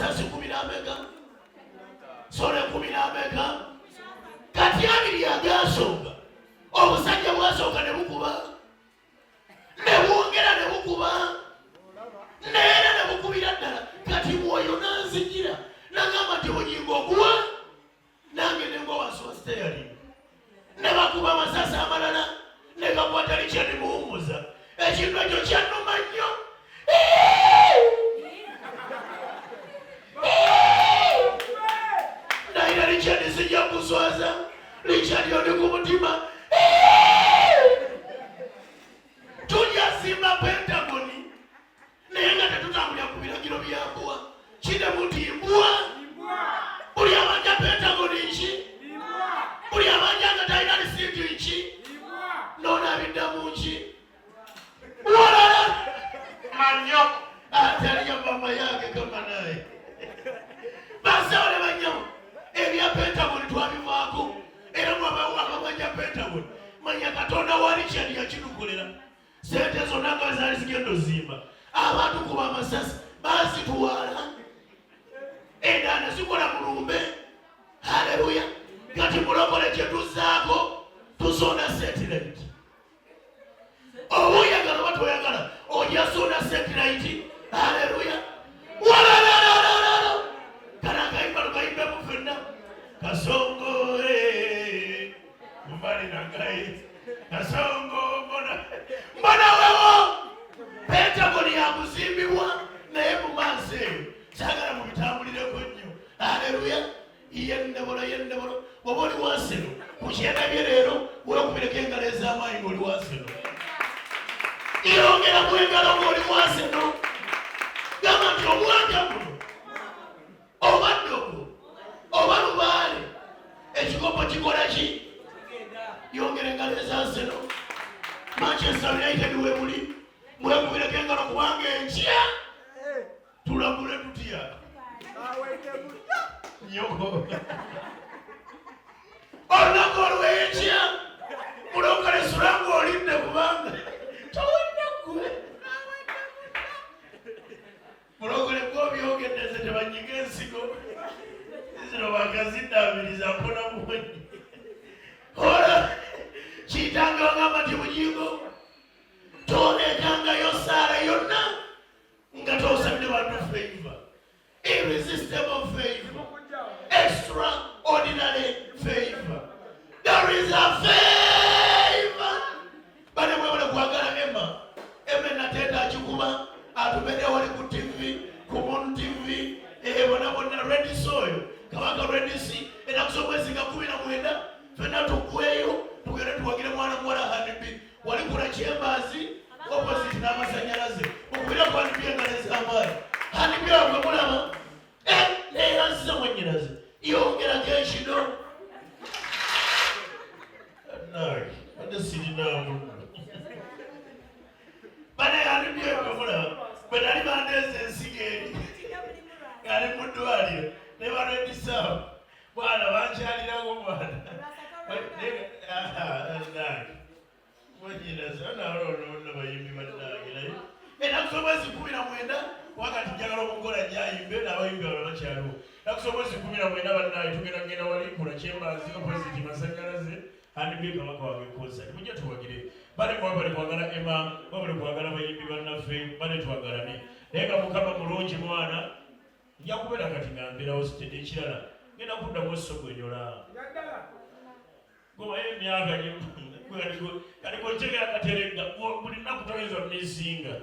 amasasi 10 sole 10 kati abiri agasooka obusajja bwasooka ne bukuba ne bwongera ne bukuba neera ne bukubira ddala kati mwoyo nanzijira nagamba nti bugingo okuwa nange nengo wansi wa steyali ne bakuba amasasi amalala ne gakwata likyani muwummuza ekintu ekyo kyannuma nnyo naira likyani sijja kuswaza likyani oli ku mutima tulyazimba Pentagoni naye nga tetutambulira ku biragiro byambuwa kidemu nti mbwa buli abanja Pentagoni nki buli abanja nga talina lisinti nki noonabiddamu nki walala manyo ataliyo mama yange kama naye basawo ne banyamu ebya Pentagoni twabivaako era mwabamanya Pentagoni manya Katonda wali kyali yakidukolera sente zonna nga zaali zigenda ozimba abantu kuba amasasi bazitwala endana zikola mulumbe haleluya kati mulokole kyetuzaako tuzona satellite oyagala oba toyagala ojasona satellite haleluya walalalala kana kaimba lukaimbe mufenna kasongo mbali nangai kasongo mbona wewo Pentagoni yakuzimbibwa naye mu maaso eyo sagala mubitambulireko nnyo haleluya yendebolo oba oli wanseno kukyendabye leero wekubireko engalo ez'amaanyi ng'oli wanseno yongera ku engalo ng'oli wanseno gamba nti omwaka guno oba ddogo oba lubaale ekikopo kikola ki yongera engalo ezanseno Manchester United we muli mwekubireko engalo kubanga enkya tulagule tutya nyoko olunaku olw'enkya mulokole sulangu olidde kubanga towedde mulokole gwobyogedeze tebanyiga ensigo zino bakaziddabiriza mpona muwenyi ola kiyitanga wagamba nti bugingo toleekangayo saala yonna nga tosabire bantu favor irresistible favor extraordinary favor there is a favor bane mwewale kwagala Emma nateeta akikuba atubeere wali ku TV ku Moon TV bonna Red Soil kabaka Red Sea enaku z'omwezi nga 19 fenna tugweyo tugere tuwagire mwana muwala Hanibi wali kula Chembazi opposite n'amasanyalaze okubira ku Hanibi engalo ez'amaanyi Hanibi agwe mulaba neyansiza mwennyinaze yongerako ekino naye ate sirinaamu bane Hanibi agwe mulaba bwe nali bandeeza ensigo eri ali mu ddwaliro ne balwedisawo bwana bankyalirako mwana mwennyinaze anaaloonoona bayimbi bannange naye enaku z'omwezi 19 wakati njagala omugola gyayimbe n'abayimbi abalala bakyaliwo enaku z'omwezi 19 bannange tugenda wali kula Chembazi opposite masanyalaze Hanibi kabaka wange konsati mujja tuwagire bale mwabale kwagala Emma mwabale kwagala bayimbi bannaffe bale twagalane naye nga Mukama mulungi mwana nja kubeera kati nga mbeerawo sitedde ekirala ngenda kuddamu esogwenyola goba emyaka kaliko katerenga buli nnaku toyinza misinga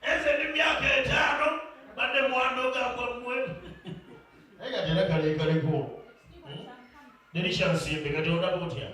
eze ndi myaka 5 badde mwandoga kwammwe naye kati era kalekaleko nerishansimbe kati ondaba otya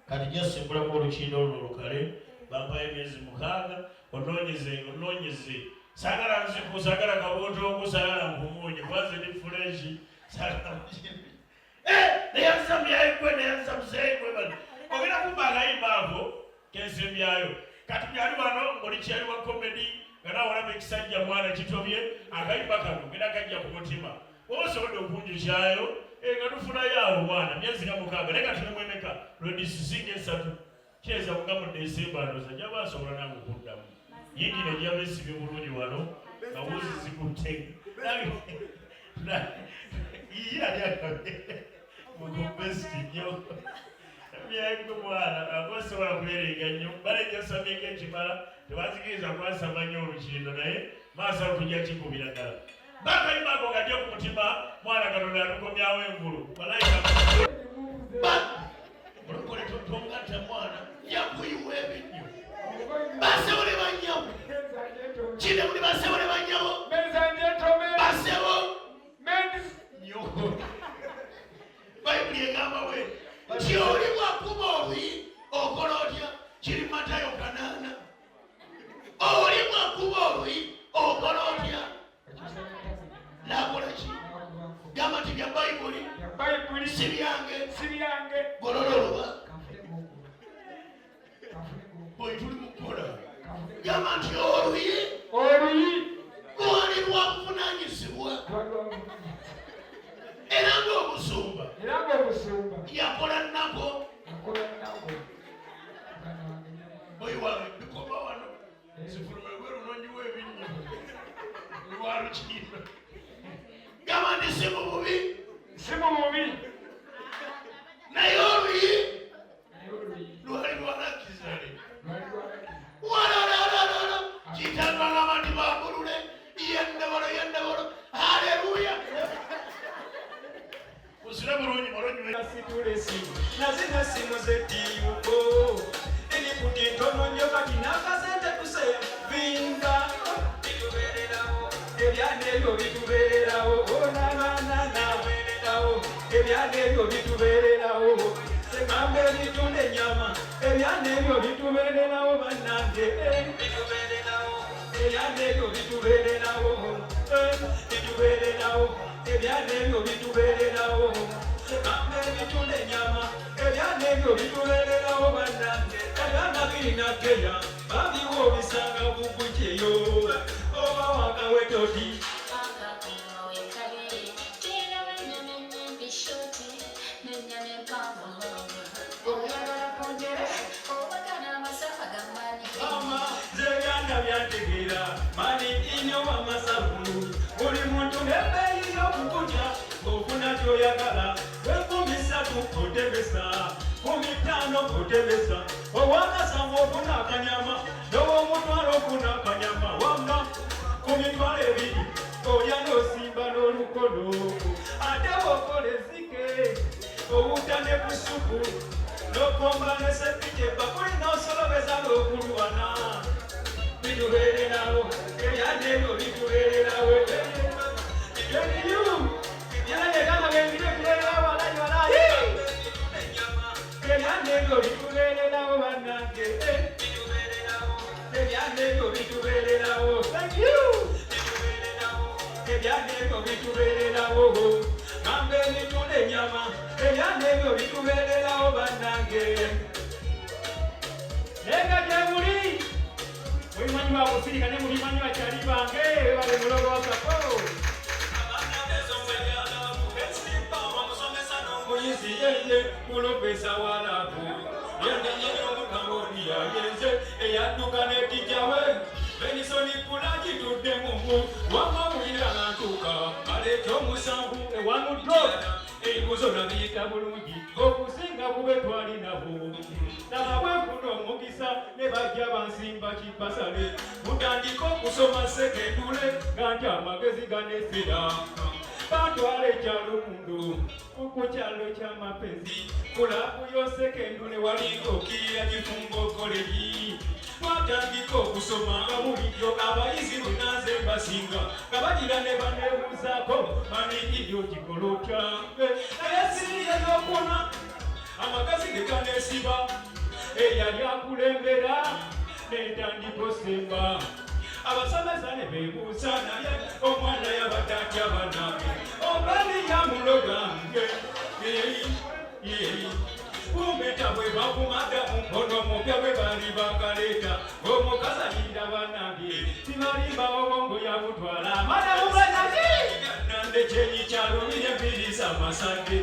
kati jasimbulamu olukindo olwo olukale bampayo emyezi 6 onoonyeze sagala nziku sagala kabotongo sagala nkumunye kwaze ndi fuleshi sagala neyanza myaigwe neyanza muzeigwe bali ogenda kumba akayimba ako kensembyayo kati byali wano ngoli kyali wa komedi nga nawe olaba ekisajja mwana kitobye akayimba kano ngenda kajja ku mutima osobola okunjukyayo nga tufunayo awo mwana myezi nga 6 naye kati nemwemeka lwedisisinga 3 kyeza nga mu Desemba ndoza gyaba asobola nange okuddamu yingine gyabesibe bulungi wano nga wuzi kutega iya yakabere mukubesti nyo byako mwana akosobola kuberega nnyo balejja samika ekimala tebazikiriza kwasaba nnyo olukindo naye maaso okujja kikubiragala bakayimako nga jja ku mutima mwana Katonda alukomyawo engulu mulokole totongatta mwana yakuyiwa ebinyo basebole banyabo kine muli basebole banyabo basebo bayibuli egamba we nti oli bwakuba oluyi okola otya kiri Matayo 8 oli bwakuba oluyi okola otya nakola ki gamba nti bya bayibuli si byange golololoba bwe tuli mukola gamba nti oluyi lwali lwakuvunanyizibwa era ng'omusumba yakola nako boyi wange bikoma wano sifulume gwerunonyiwa ebinnyo lwalukindo gamba nti si mu bubi naye oluyi lwali lwanakizale walalala kitangagamba nti bambulule yendebolo haleluya usira bulungi mulonyi nazina simu zetiuko ili kutintono nyo kati nakasente kusevinga bitubererawo ebyanebyo bitubererawo onanananabererawo ebyanebyo bitubererawo semambe bitunde nyama ebyanebyo bitubererawo bannange bitubererawo ebyanebyo bitubererawo bitubererawo ebyanebyo bitubererawo semambe bitunde nyama ebyanebyo bitubererawo bannange ebyana birina keya babiwo bisanga bukujeyo oba wakawetoti mani inyo wamasabulu buli muntu n'ebbeeyi y'okukunya ng'ofuna ky'oyagala w'enkumisatu otebesa 15 otebesa ow'akasanvu ofuna akanyama n'ow'omutwalo ofuna akanyama wamma 2 olya n'osimba n'olukono ate bw'okola ezzike owuta ne ku ssupu n'okomba ne sepike bakuli n'osolobeza n'okulwana bitubererawo ebyanebyo bitubererawo ebyanebyo bitubererawo bannange ebyanebyo bitubererawo ebyanebyo bitubererawo gambe emitunda enyama ebyanebyo bitubererawo bannange nenga gyemuli mwimanyi wakusirika ne mulimanyi bakyali bange bale mulolwasako muyizi yenye kulopesa walapu yendenyeri omukambodiya yenze eyadduka netijawe benisoni kulagi tudde mumu wama mulira nantuka aleeta omusanvu ewanuddo ebibuzo nabiyita bulungi okusinga kube twali nabo nababwefuna omukisa ne bajja bansimba kipasale mutandika okusoma sekendule nga nti amagezi ganefera batwala ekyalo mundo ku kyalo ky'amapenzi kulabu yosekendule walinga okirira kifumbo koleri twatandika okusoma nga bulijjo abayizi lunaze basinga nga bagira ne banebuuzaako maningiryo gikola otya naye siriye y'okuna amagazi ge ganesiba eyali akulembera n'entandika osemba abasomesa ne beebuuza naye omwana yabadde atya bannange obali yamulogange kumbeta bwe bakumaga mu mukono mupya bwe bali bakaleeta omukazi ayinda bannange tibalimbawo bongo yabutwala amana mubanazi nande kyenyi kyalo bye mbirisa amasande